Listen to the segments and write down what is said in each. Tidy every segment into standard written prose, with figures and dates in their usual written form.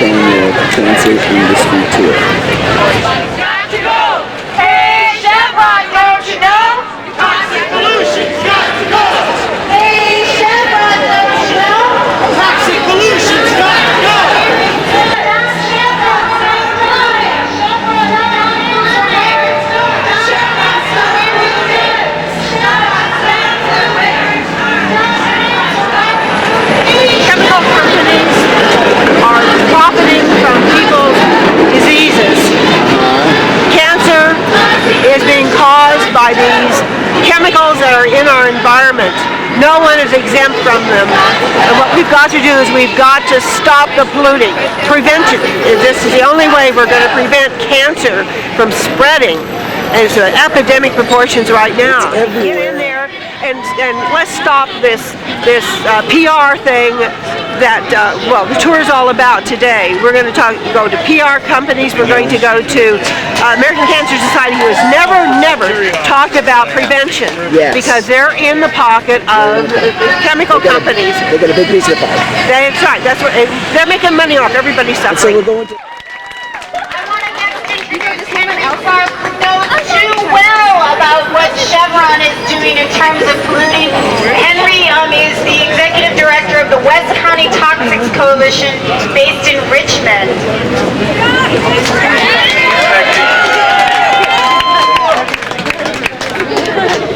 California Cancer Industry Tour. Hey, Chevron, don't you know? Toxic pollution's got to go. Hey, Chevron, don't you know? Toxic pollution's got to go. Chemical companies are profiting from people's diseases. Cancer is being caused by these chemicals that are in our environment. No one is exempt from them. And what we've got to do is we've got to stop the polluting. Prevention. This is the only way we're going to prevent cancer from spreading. And it's epidemic proportions right now. Get in there and let's stop this PR thing that well, the tour is all about today. We're going to go to PR companies. We're going to go to American Cancer Society, who has never talked about prevention because they're in the pocket of chemical companies. They got a big piece of the pie. That's right. That's what they're making money off everybody's suffering. So we're going to. I want to next introduce Hannah Elfar, who knows too well about what Chevron is doing in terms of polluting. Henry is the executive director of the West County Toxics Coalition based in Richmond.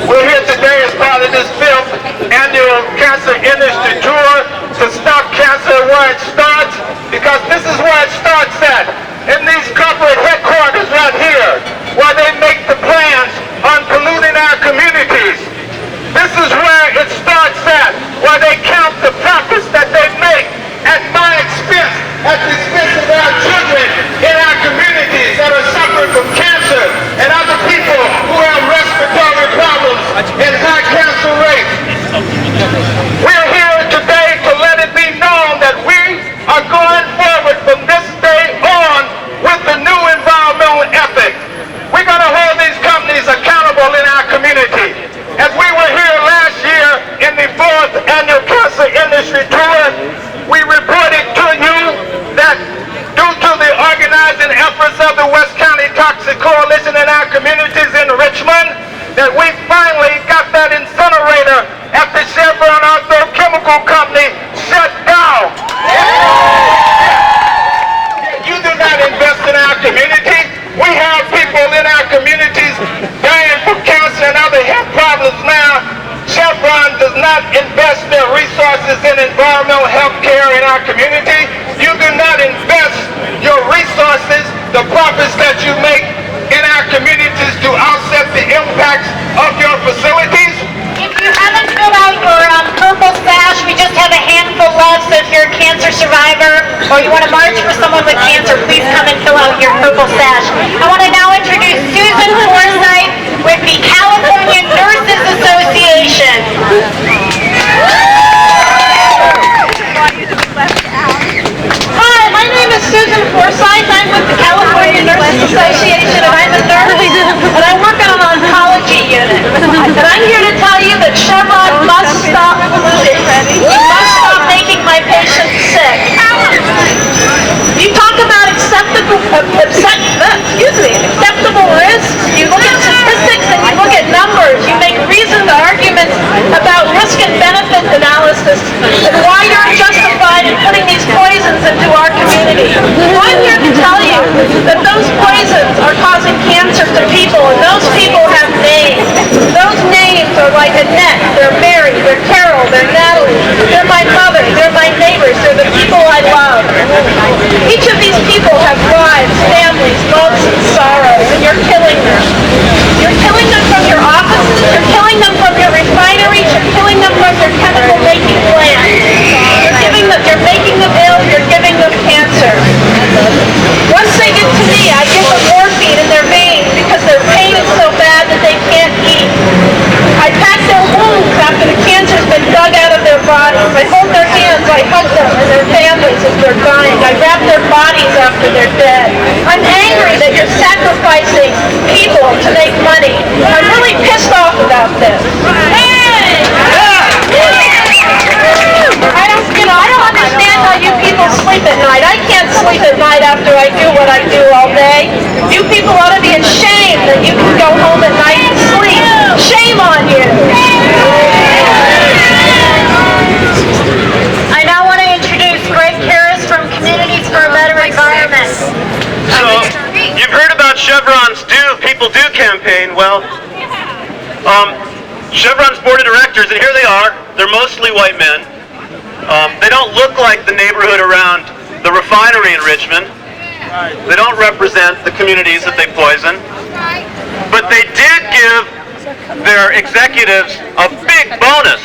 We're here today as part of this 5th annual Cancer Industry Tour to stop cancer where it starts, because this is where it starts at, in these corporate headquarters right here, where they make the plans on polluting our communities. This is where it starts at, where they count the profits that they make at my expense, at the expense of our children in our communities that are suffering from cancer and other people who have respiratory problems and high cancer rates. We're here today to let it be known that we are going forward from this day on with the new environmental ethic. We're going to hold these companies accountable in our community. As we were here last year in the 4th annual Cancer Industry Tour, we reported to you that due to the organizing efforts of the West County Toxic Coalition in our communities in Richmond, that we finally got that incinerator at the Chevron Chemical Company shut down. You do not invest in our community. We have people in our communities dying from cancer and other health problems now. Chevron does not invest their resources in environmental health care in our community. You do not invest your resources, the profits that you make in our communities to offset the impacts of your facilities. If you haven't filled out your purple sash, we just have a handful left, so if you're a cancer survivor or you want to march for someone with cancer, please come and fill out your purple sash. I want to now introduce Susan Forsythe with the California Nurses Association. Hi, my name is Susan Forsythe. I'm with the California Nurses Association, and I'm a nurse, and I work on an oncology unit. And I'm here to tell you that Chevron must stop polluting. We must stop making my patients sick. You talk about acceptable you can go home at night and sleep. Shame on you. I now want to introduce Greg Harris from Communities for a Better Environment. So, you've heard about Chevron's People Do campaign. Well, Chevron's board of directors, and here they are, they're mostly white men. They don't look like the neighborhood around the refinery in Richmond. They don't represent the communities that they poison. But they did give their executives a big bonus.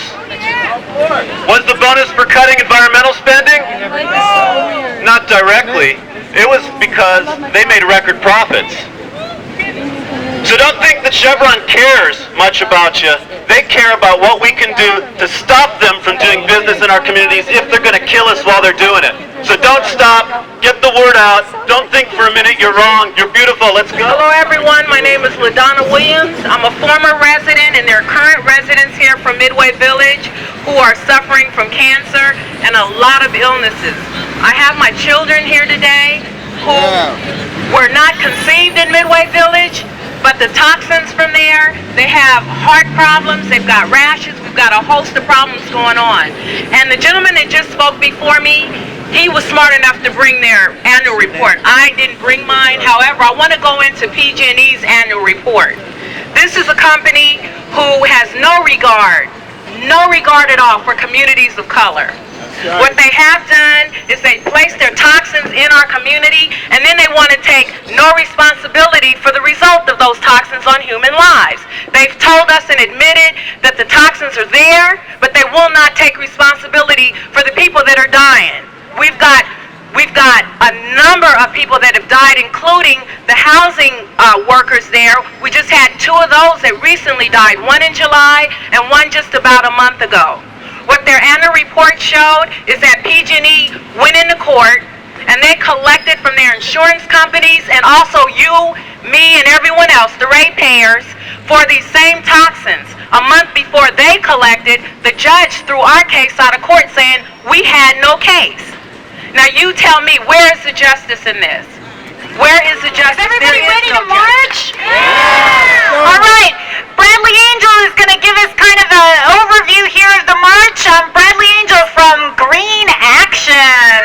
Was the bonus for cutting environmental spending? Not directly. It was because they made record profits. So don't think that Chevron cares much about you. They care about what we can do to stop them from doing business in our communities if they're going to kill us while they're doing it. So don't stop. Get the word out. Don't think for a minute you're wrong. You're beautiful. Let's go. Hello everyone, my name is LaDonna Williams. I'm a former resident and there are current residents here from Midway Village who are suffering from cancer and a lot of illnesses. I have my children here today who were not conceived in Midway Village, but the toxins from there, they have heart problems, they've got rashes, we've got a host of problems going on. And the gentleman that just spoke before me, he was smart enough to bring their annual report. I didn't bring mine. However, I want to go into PG&E's annual report. This is a company who has no regard at all for communities of color. What they have done is they place their toxins in our community and then they want to take no responsibility for the result of those toxins on human lives. They've told us and admitted that the toxins are there, but they will not take responsibility for the people that are dying. We've got a number of people that have died, including the housing workers there. We just had 2 of those that recently died, one in July and one just about a month ago. What their annual report showed is that PG&E went into court and they collected from their insurance companies and also you, me, and everyone else, the ratepayers, for these same toxins. A month before they collected, the judge threw our case out of court saying we had no case. Now you tell me, where is the justice in this? Where is the justice? Is everybody ready to march? Yeah. All right. Bradley Angel is going to give us kind of an overview here of the march. Bradley Angel from Green Action.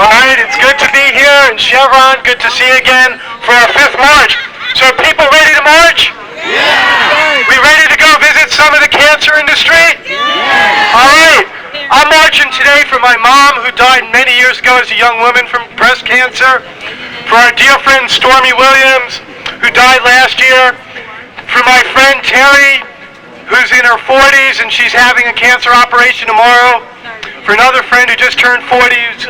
All right, it's good to be here in Chevron. Good to see you again for our 5th march. So are people ready to march? Yeah. We ready to go visit some of the cancer industry? Yeah. All right. I'm marching today for my mom who died many years ago as a young woman from breast cancer, for our dear friend Stormy Williams who died last year, for my friend Terry who's in her 40s and she's having a cancer operation tomorrow, for another friend who just turned 40 who's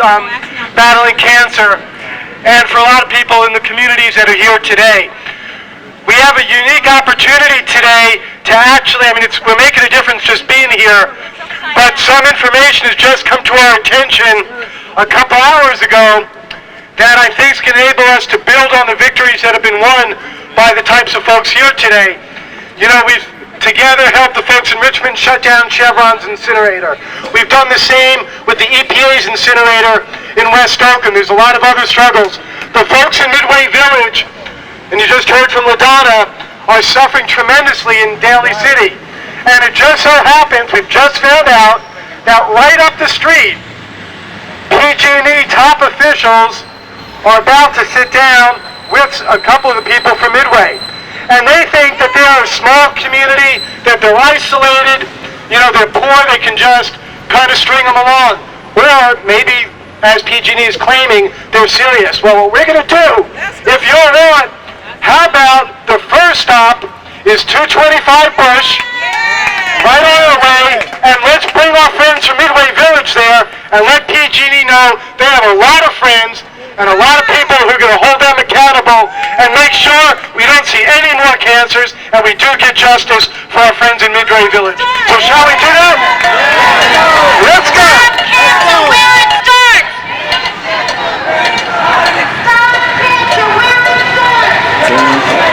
battling cancer, and for a lot of people in the communities that are here today. We have a unique opportunity today to actually, we're making a difference just being here, but some information has just come to our attention a couple hours ago that I think is going to enable us to build on the victories that have been won by the types of folks here today. You know, we've together helped the folks in Richmond shut down Chevron's incinerator. We've done the same with the EPA's incinerator in West Oakland. There's a lot of other struggles. The folks in Midway Village, and you just heard from LaDonna, are suffering tremendously in Daly City. And it just so happens, we've just found out that right up the street, PG&E top officials are about to sit down with a couple of the people from Midway. And they think that they're a small community, that they're isolated, you know, they're poor, they can just kind of string them along. Or maybe, as PG&E is claiming, they're serious. Well, what we're going to do, if you're not, how about the first stop is 225 Bush, right on our way, and let's bring our friends from Midway Village there and let PG&E know they have a lot of friends and a lot of people who are going to hold them accountable and make sure we don't see any more cancers and we do get justice for our friends in Midway Village. So shall we do that? Let's go! Cancer where it starts!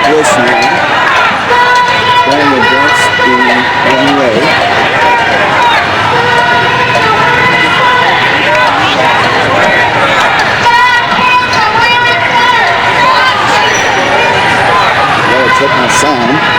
This now, going against the one way. time.